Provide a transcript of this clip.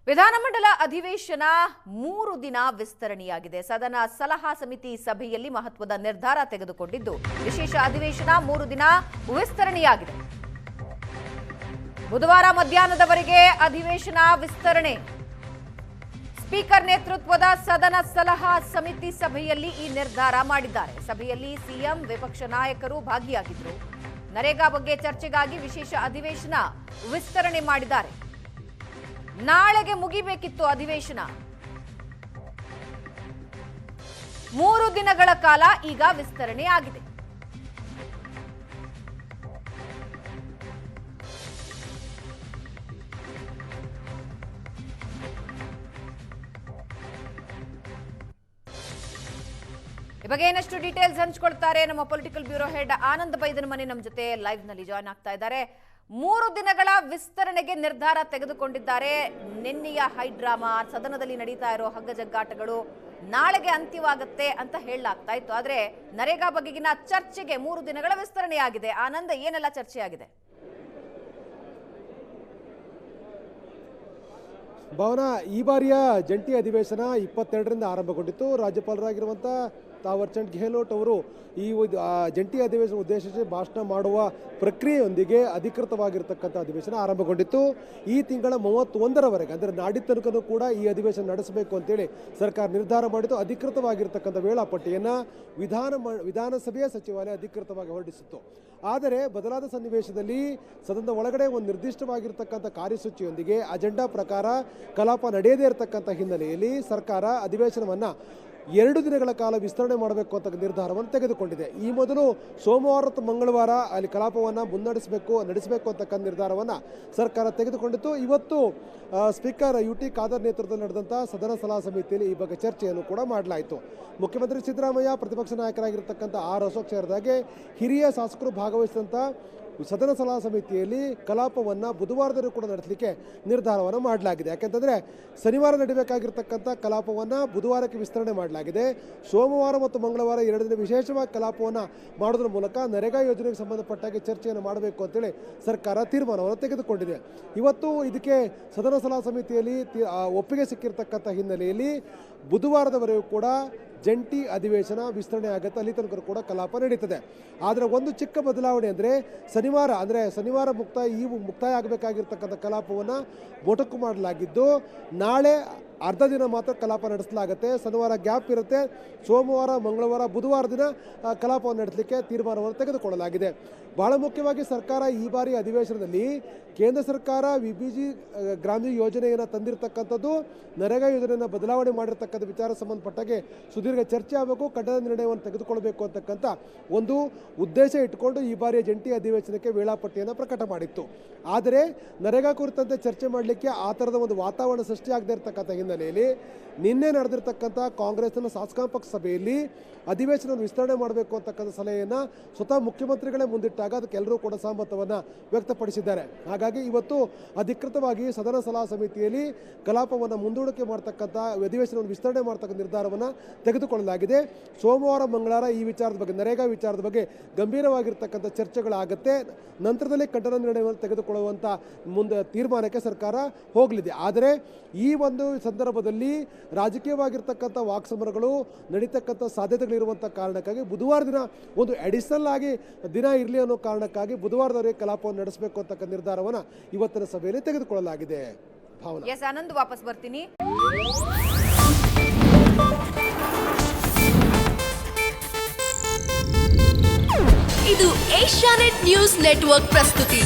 ವಿಧಾನಮಂಡಲ ಅಧಿವೇಶನ 3 ದಿನ ವಿಸ್ತರಣೆಯಾಗಿದೆ. ಸದನ ಸಲಹಾ ಸಮಿತಿ ಸಭೆಯಲ್ಲಿ ಮಹತ್ವದ ನಿರ್ಧಾರ ತೆಗೆದುಕೊಂಡಿದ್ದು ವಿಶೇಷ ಅಧಿವೇಶನ 3 ದಿನ ವಿಸ್ತರಣೆಯಾಗಿದೆ. ಬುಧವಾರ ಮಧ್ಯಾಹ್ನದವರೆಗೆ ಅಧಿವೇಶನ ವಿಸ್ತರಣೆ. ಸ್ಪೀಕರ್ ನೇತೃತ್ವದ ಸದನ ಸಲಹಾ ಸಮಿತಿ ಸಭೆಯಲ್ಲಿ ಈ ನಿರ್ಧಾರ ಮಾಡಿದ್ದಾರೆ. ಸಭೆಯಲ್ಲಿ ಸಿಎಂ, ವಿಪಕ್ಷ ನಾಯಕರು ಭಾಗಿಯಾಗಿದ್ದರು. ನರೇಗಾ ಬಗ್ಗೆ ಚರ್ಚೆಗಾಗಿ ವಿಶೇಷ ಅಧಿವೇಶನ ವಿಸ್ತರಣೆ ಮಾಡಿದ್ದಾರೆ. ನಾಳೆಗೆ ಮುಗಿಬೇಕಿತ್ತು ಅಧಿವೇಶನ. 3 ದಿನಗಳ ಕಾಲ ಈಗ ವಿಸ್ತರಣೆ ಆಗಿದೆ. ಈ ಬಗ್ಗೆ ಏನಷ್ಟು ಡೀಟೇಲ್ಸ್ ಹಂಚಿಕೊಳ್ತಾರೆ ನಮ್ಮ ಪೊಲಿಟಿಕಲ್ ಬ್ಯೂರೋ ಹೆಡ್ ಆನಂದ್ ಬೈದನಮನೆ ನಮ್ಮ ಜೊತೆ ಲೈವ್ ನಲ್ಲಿ ಜಾಯ್ನ್ ಆಗ್ತಾ ಇದ್ದಾರೆ. 3 ದಿನಗಳ ವಿಸ್ತರಣೆಗೆ ನಿರ್ಧಾರ ತೆಗೆದುಕೊಂಡಿದ್ದಾರೆ. ನಿನ್ನೆಯ ಹೈಡ್ರಾಮಾ, ಸದನದಲ್ಲಿ ನಡೀತಾ ಇರೋ ಹಗ್ಗಜಗ್ಗಾಟಗಳು ನಾಳೆಗೆ ಅಂತ್ಯವಾಗುತ್ತೆ ಅಂತ ಹೇಳಲಾಗ್ತಾ ಇತ್ತು. ಆದ್ರೆ ನರೇಗಾ ಬಗೆಗಿನ ಚರ್ಚೆಗೆ 3 ದಿನಗಳ ವಿಸ್ತರಣೆಯಾಗಿದೆ. ಆನಂದ್, ಏನೆಲ್ಲ ಚರ್ಚೆಯಾಗಿದೆ? ಭಾವನಾ, ಈ ಬಾರಿಯ ಜಂಟಿ ಅಧಿವೇಶನ 22ರಿಂದ ಆರಂಭಗೊಂಡಿತ್ತು. ರಾಜ್ಯಪಾಲರಾಗಿರುವಂಥ ತಾವರ್ ಚಂದ್ ಗೆಹ್ಲೋಟ್ ಅವರು ಈ ಜಂಟಿ ಅಧಿವೇಶನ ಉದ್ದೇಶಿಸಿ ಭಾಷಣ ಮಾಡುವ ಪ್ರಕ್ರಿಯೆಯೊಂದಿಗೆ ಅಧಿಕೃತವಾಗಿರ್ತಕ್ಕಂಥ ಅಧಿವೇಶನ ಆರಂಭಗೊಂಡಿತ್ತು. ಈ ತಿಂಗಳ 31ರವರೆಗೆ ಅಂದರೆ ನಾಡಿದ ತನಕನೂ ಕೂಡ ಈ ಅಧಿವೇಶನ ನಡೆಸಬೇಕು ಅಂತೇಳಿ ಸರ್ಕಾರ ನಿರ್ಧಾರ ಮಾಡಿದ್ದು. ಅಧಿಕೃತವಾಗಿರ್ತಕ್ಕಂಥ ವೇಳಾಪಟ್ಟಿಯನ್ನು ವಿಧಾನಸಭೆಯ ಸಚಿವಾಲಯ ಅಧಿಕೃತವಾಗಿ ಹೊರಡಿಸಿತ್ತು. ಆದರೆ ಬದಲಾದ ಸನ್ನಿವೇಶದಲ್ಲಿ ಸದನದ ಒಳಗಡೆ ಒಂದು ನಿರ್ದಿಷ್ಟವಾಗಿರ್ತಕ್ಕಂಥ ಕಾರ್ಯಸೂಚಿಯೊಂದಿಗೆ ಅಜೆಂಡಾ ಪ್ರಕಾರ ಕಲಾಪ ನಡೆಯದೇ ಇರತಕ್ಕಂಥ ಹಿನ್ನೆಲೆಯಲ್ಲಿ ಸರ್ಕಾರ ಅಧಿವೇಶನವನ್ನು 2 ದಿನಗಳ ಕಾಲ ವಿಸ್ತರಣೆ ಮಾಡಬೇಕು ಅಂತ ನಿರ್ಧಾರವನ್ನು ತೆಗೆದುಕೊಂಡಿದೆ. ಈ ಮೊದಲು ಸೋಮವಾರ ಮತ್ತು ಮಂಗಳವಾರ ಅಲ್ಲಿ ಕಲಾಪವನ್ನು ನಡೆಸಬೇಕು ಅಂತಕ್ಕಂಥ ನಿರ್ಧಾರವನ್ನು ಸರ್ಕಾರ ತೆಗೆದುಕೊಂಡಿತ್ತು. ಇವತ್ತು ಸ್ಪೀಕರ್ UT ಖಾದರ್ ನೇತೃತ್ವದಲ್ಲಿ ನಡೆದಂಥ ಸದನ ಸಲಹಾ ಸಮಿತಿಯಲ್ಲಿ ಈ ಬಗ್ಗೆ ಚರ್ಚೆಯನ್ನು ಕೂಡ ಮಾಡಲಾಯಿತು. ಮುಖ್ಯಮಂತ್ರಿ ಸಿದ್ದರಾಮಯ್ಯ, ಪ್ರತಿಪಕ್ಷ ನಾಯಕರಾಗಿರ್ತಕ್ಕಂಥ ಅಶೋಕ್ ಸೇರಿದಾಗೆ ಹಿರಿಯ ಶಾಸಕರು ಭಾಗವಹಿಸಿದಂಥ ಸದನ ಸಲಹಾ ಸಮಿತಿಯಲ್ಲಿ ಕಲಾಪವನ್ನು ಬುಧವಾರದಲ್ಲೂ ಕೂಡ ನಡೆಸಲಿಕ್ಕೆ ನಿರ್ಧಾರವನ್ನು ಮಾಡಲಾಗಿದೆ. ಯಾಕೆಂತಂದರೆ ಶನಿವಾರ ನಡೀಬೇಕಾಗಿರ್ತಕ್ಕಂಥ ಕಲಾಪವನ್ನು ಬುಧವಾರಕ್ಕೆ ವಿಸ್ತರಣೆ ಮಾಡಲಾಗಿದೆ. ಸೋಮವಾರ ಮತ್ತು ಮಂಗಳವಾರ 2 ದಿನ ವಿಶೇಷವಾಗಿ ಕಲಾಪವನ್ನು ಮಾಡೋದ್ರ ಮೂಲಕ ನರೇಗಾ ಯೋಜನೆಗೆ ಸಂಬಂಧಪಟ್ಟಾಗೆ ಚರ್ಚೆಯನ್ನು ಮಾಡಬೇಕು ಅಂತೇಳಿ ಸರ್ಕಾರ ತೀರ್ಮಾನವನ್ನು ತೆಗೆದುಕೊಂಡಿದೆ. ಇವತ್ತು ಇದಕ್ಕೆ ಸದನ ಸಲಹಾ ಸಮಿತಿಯಲ್ಲಿ ಒಪ್ಪಿಗೆ ಸಿಕ್ಕಿರ್ತಕ್ಕಂಥ ಹಿನ್ನೆಲೆಯಲ್ಲಿ ಬುಧವಾರದವರೆಗೂ ಕೂಡ ಜಂಟಿ ಅಧಿವೇಶನ ವಿಸ್ತರಣೆ ಆಗುತ್ತೆ. ಅಲ್ಲಿ ತನಕ ಕೂಡ ಕಲಾಪ ನಡೀತದೆ. ಆದರೆ ಒಂದು ಚಿಕ್ಕ ಬದಲಾವಣೆ ಅಂದರೆ ಶನಿವಾರ ಮುಕ್ತಾಯ ಆಗಬೇಕಾಗಿರ್ತಕ್ಕಂಥ ಕಲಾಪವನ್ನು ಮೊಟಕು ಮಾಡಲಾಗಿದ್ದು ನಾಳೆ ಅರ್ಧ ದಿನ ಮಾತ್ರ ಕಲಾಪ ನಡೆಸಲಾಗುತ್ತೆ. ಶನಿವಾರ ಗ್ಯಾಪ್ ಇರುತ್ತೆ. ಸೋಮವಾರ, ಮಂಗಳವಾರ, ಬುಧವಾರ ದಿನ ಕಲಾಪವನ್ನು ನಡೆಸಲಿಕ್ಕೆ ತೀರ್ಮಾನವನ್ನು ತೆಗೆದುಕೊಳ್ಳಲಾಗಿದೆ. ಬಹಳ ಮುಖ್ಯವಾಗಿ ಸರ್ಕಾರ ಈ ಬಾರಿ ಅಧಿವೇಶನದಲ್ಲಿ ಕೇಂದ್ರ ಸರ್ಕಾರ VBG ಗ್ರಾಮೀಣ ಯೋಜನೆಯನ್ನು ತಂದಿರತಕ್ಕಂಥದ್ದು, ನರೇಗಾ ಯೋಜನೆಯನ್ನು ಬದಲಾವಣೆ ಮಾಡಿರ್ತಕ್ಕಂಥ ವಿಚಾರ ಸಂಬಂಧಪಟ್ಟಾಗೆ ಸುದೀರ್ಘ ಚರ್ಚೆ ಆಗಬೇಕು, ಕಡ್ಡಾಯ ನಿರ್ಣಯವನ್ನು ತೆಗೆದುಕೊಳ್ಬೇಕು ಅಂತಕ್ಕಂಥ ಒಂದು ಉದ್ದೇಶ ಇಟ್ಟುಕೊಂಡು ಈ ಬಾರಿಯ ಜಂಟಿ ಅಧಿವೇಶನಕ್ಕೆ ವೇಳಾಪಟ್ಟಿಯನ್ನು ಪ್ರಕಟ ಮಾಡಿತ್ತು. ಆದರೆ ನರೇಗಾ ಕುರಿತಂತೆ ಚರ್ಚೆ ಮಾಡಲಿಕ್ಕೆ ಆ ಥರದ ಒಂದು ವಾತಾವರಣ ಸೃಷ್ಟಿಯಾಗದೇ ಇರತಕ್ಕಂಥ ಹಿನ್ನೆಲೆಯಲ್ಲಿ ನಿನ್ನೆ ನಡೆದಿರ್ತಕ್ಕಂಥ ಕಾಂಗ್ರೆಸ್ನ ಶಾಸಕಾಂಗ ಸಭೆಯಲ್ಲಿ ಅಧಿವೇಶನವನ್ನು ವಿಸ್ತರಣೆ ಮಾಡಬೇಕು ಅಂತಕ್ಕಂಥ ಸಲಹೆಯನ್ನು ಸ್ವತಃ ಮುಖ್ಯಮಂತ್ರಿಗಳೇ ಮುಂದಿಟ್ಟಾಗ ಅದಕ್ಕೆಲ್ಲರೂ ಕೂಡ ಸಹಮತವನ್ನು ವ್ಯಕ್ತಪಡಿಸಿದ್ದಾರೆ. ಹಾಗಾಗಿ ಇವತ್ತು ಅಧಿಕೃತವಾಗಿ ಸದನ ಸಲಹಾ ಸಮಿತಿಯಲ್ಲಿ ಕಲಾಪವನ್ನು ಮುಂದೂಡಿಕೆ ಮಾಡ್ತಕ್ಕಂಥ ಅಧಿವೇಶನವನ್ನು ವಿಸ್ತರಣೆ ಮಾಡ್ತಕ್ಕಂಥ ನಿರ್ಧಾರವನ್ನು ತೆಗೆದುಕೊಳ್ಳಲಾಗಿದೆ. ಸೋಮವಾರ, ಮಂಗಳವಾರ ಈ ವಿಚಾರದ ಬಗ್ಗೆ, ನರೇಗಾ ವಿಚಾರದ ಬಗ್ಗೆ ಗಂಭೀರವಾಗಿರ್ತಕ್ಕಂಥ ಚರ್ಚೆಗಳಾಗುತ್ತೆ. ನಂತರದಲ್ಲಿ ಕಠಿಣ ನಿರ್ಣಯವನ್ನು ತೆಗೆದುಕೊಳ್ಳುವಂಥ ತೀರ್ಮಾನಕ್ಕೆ ಸರ್ಕಾರ ಹೋಗಲಿದೆ. ಆದರೆ ಈ ಒಂದು ಸಂದರ್ಭದಲ್ಲಿ ರಾಜಕೀಯವಾಗಿರ್ತಕ್ಕಂಥ ವಾಕ್ಸಮರಗಳು ನಡೀತಕ್ಕಂಥ ಸಾಧ್ಯತೆಗಳಿರುವಂಥ ಕಾರಣಕ್ಕಾಗಿ ಬುಧವಾರ ದಿನ ಒಂದು ಅಡಿಷನಲ್ ಆಗಿ ದಿನ ಇರಲಿ ಅನ್ನೋ ಕಾರಣಕ್ಕಾಗಿ ಬುಧವಾರದವರೆಗೆ ಕಲಾಪವನ್ನು ನಡೆಸಬೇಕು ಅಂತಕ್ಕಂಥ ನಿರ್ಧಾರವನ್ನು ಇವತ್ತಿನ ಸಭೆಯಲ್ಲಿ ತೆಗೆದುಕೊಳ್ಳಲಾಗಿದೆ. ಭಾವನಾ. ಎಸ್ ಆನಂದ್, ವಾಪಸ್ ಬರ್ತೀನಿ. ಇದು ಏಷ್ಯಾನೆಟ್ ನ್ಯೂಸ್ ನೆಟ್ವರ್ಕ್ ಪ್ರಸ್ತುತಿ.